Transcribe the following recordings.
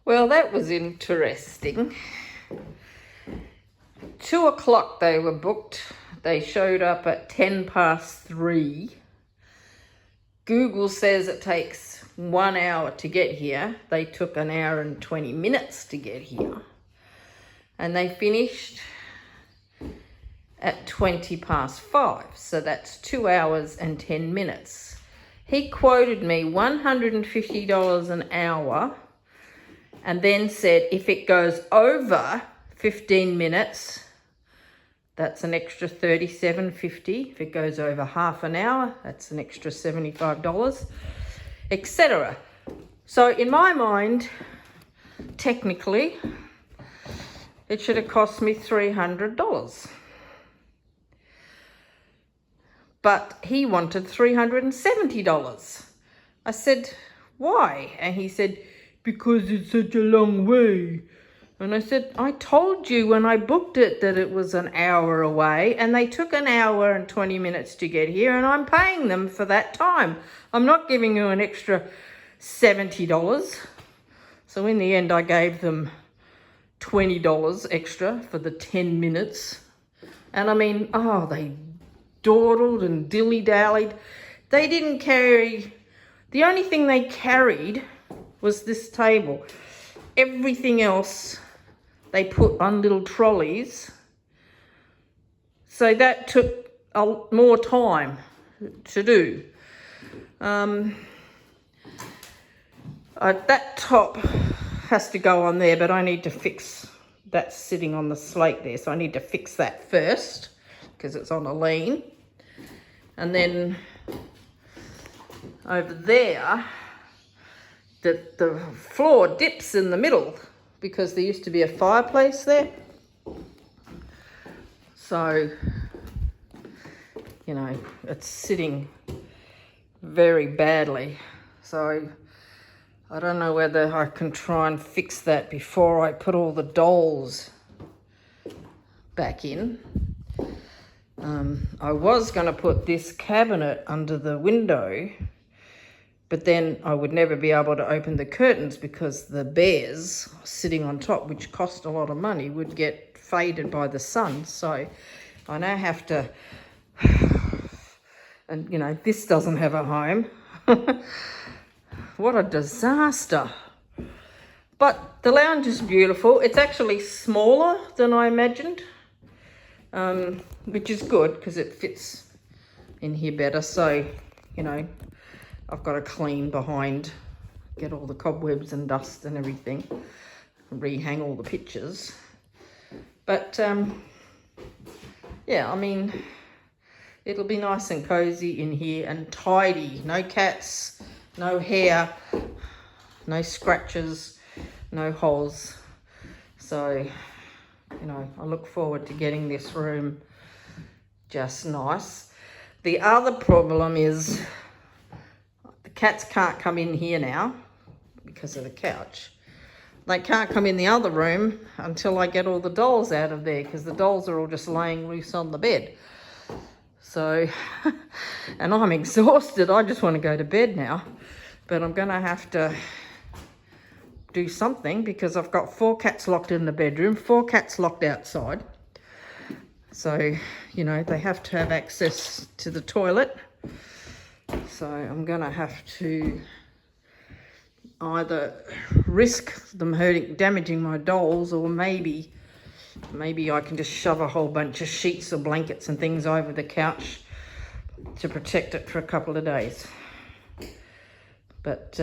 Well, that was interesting. 2 o'clock they were booked. They showed up at 3:10. Google says it takes 1 hour to get here. They took 1 hour and 20 minutes to get here. And they finished at 5:20. So that's 2 hours and 10 minutes. He quoted me $150 an hour and then said if it goes over 15 minutes, that's an extra $37.50. If it goes over half an hour, that's an extra $75, etc. So in my mind, technically, it should have cost me $300. But he wanted $370. I said, why? And he said, because it's such a long way. And I said, I told you when I booked it that it was an hour away, and they took 1 hour and 20 minutes to get here, and I'm paying them for that time. I'm not giving you an extra $70. So in the end, I gave them $20 extra for the 10 minutes. And I mean, they dawdled and dilly-dallied. They didn't carry, the only thing they carried was this table. Everything else they put on little trolleys. So that took more time to do. That top has to go on there, but I need to fix, that's sitting on the slate there, so I need to fix that first because it's on a lean. And then over there, the floor dips in the middle because there used to be a fireplace there. So, you know, it's sitting very badly. So I don't know whether I can try and fix that before I put all the dolls back in. I was going to put this cabinet under the window, but then I would never be able to open the curtains because the bears sitting on top, which cost a lot of money, would get faded by the sun. So I now have to, and you know, this doesn't have a home. What a disaster. But the lounge is beautiful. It's actually smaller than I imagined, which is good because it fits in here better. So, you know, I've got to clean behind, get all the cobwebs and dust and everything, rehang all the pictures. But, yeah, I mean, it'll be nice and cozy in here and tidy. No cats, no hair, no scratches, no holes. So, you know, I look forward to getting this room just nice. The other problem is the cats can't come in here now because of the couch. They can't come in the other room until I get all the dolls out of there because the dolls are all just laying loose on the bed. So, and I'm exhausted. I just want to go to bed now. But I'm going to have to do something because I've got 4 cats locked in the bedroom, 4 cats locked outside. So, you know, they have to have access to the toilet. So I'm going to have to either risk them damaging my dolls, or maybe I can just shove a whole bunch of sheets or blankets and things over the couch to protect it for a couple of days. But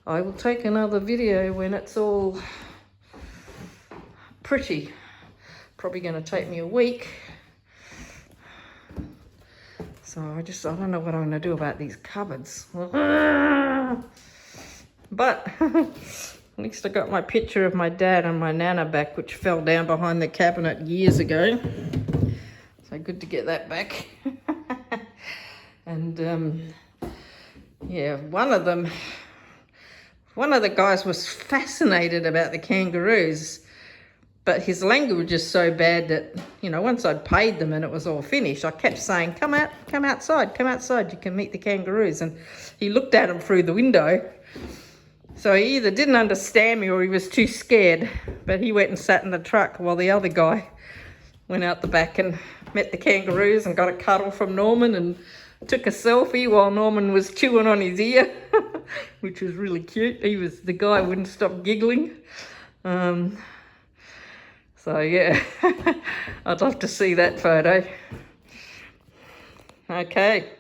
I will take another video when it's all pretty. Probably going to take me a week. So I don't know what I'm going to do about these cupboards. But at least I got my picture of my dad and my nana back, which fell down behind the cabinet years ago. So good to get that back. And yeah, one of the guys was fascinated about the kangaroos, but his language is so bad that, you know, once I'd paid them and it was all finished, I kept saying, come outside, you can meet the kangaroos. And he looked at them through the window So he either didn't understand me or he was too scared, but he went and sat in the truck while the other guy went out the back and met the kangaroos and got a cuddle from Norman and took a selfie while Norman was chewing on his ear, which was really cute. The guy wouldn't stop giggling. So yeah, I'd love to see that photo. Okay.